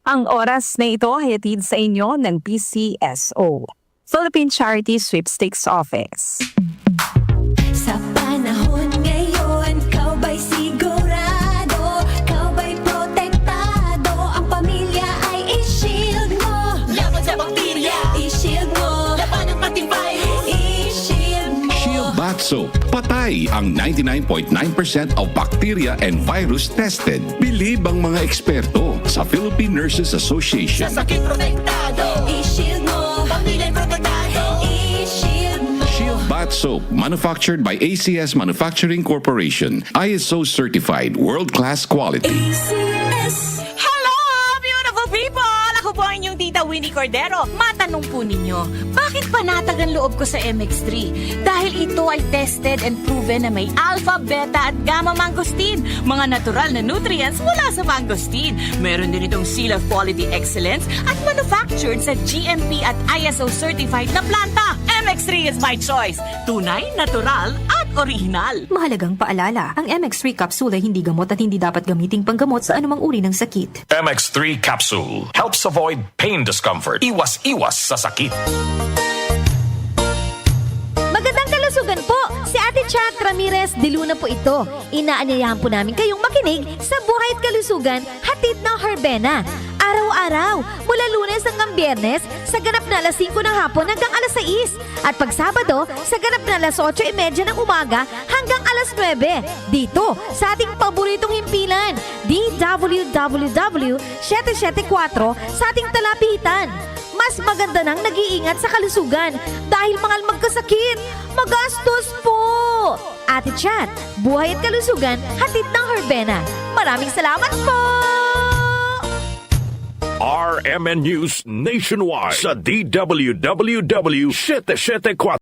Ang oras na ito ay hatid sa inyo ng PCSO, Philippine Charity Sweepstakes Office. Sa panahon ngayon, kau ba'y sigurado? Kau ba'y protektado? Ang pamilya ay i-shield mo. Laban sa bakterya, i-shield mo. Laban ng pati virus, i-shield mo. Shield Bath Soap. Patay ang 99.9% of bacteria and virus tested. Bilib ang mga eksperto sa Philippine Nurses Association. Sa sakit protektado, i-shield mo. Pamilya protektado, i-shield mo. Shield Bath Soap, manufactured by ACS Manufacturing Corporation. ISO certified, world-class quality. ACS. Hello, beautiful people! Ako po ang inyong tita Winnie Cordero. Matanong po ninyo, bakit panatag ang loob ko sa MX3? Dahil ito ay tested and proven na may alpha, beta at gamma mangosteen. Mga natural na nutrients mula sa mangosteen. Meron din itong Seal of Quality Excellence at manufactured sa GMP at ISO certified na planta. MX3 is my choice. Tunay, natural at original. Mahalagang paalala, ang MX3 capsule ay hindi gamot at hindi dapat gamiting panggamot sa anumang uri ng sakit. MX3 capsule helps avoid pain discomfort. Iwas-iwas sa sakit. Magandang kalusugan po! Si Ate Chat Ramirez de Luna po ito. Inaanyayahan po namin kayong makinig sa Buhay at Kalusugan, hatid ng Herbena. Araw-araw, mula Lunes hanggang Biyernes, sa ganap na alas 5 ng hapon hanggang alas 6. At pag Sabado, sa ganap na alas 8:30 ng umaga hanggang alas 9. Dito, sa ating paboritong himpilan, DWWW 774 sa ating talapitan. Mas maganda nang nag-iingat sa kalusugan dahil mahal magkasakit. Magastos po! Ate Chat, Buhay at Kalusugan, hatid ng Herbena. Maraming salamat po! RMN News Nationwide sa DWWW 774.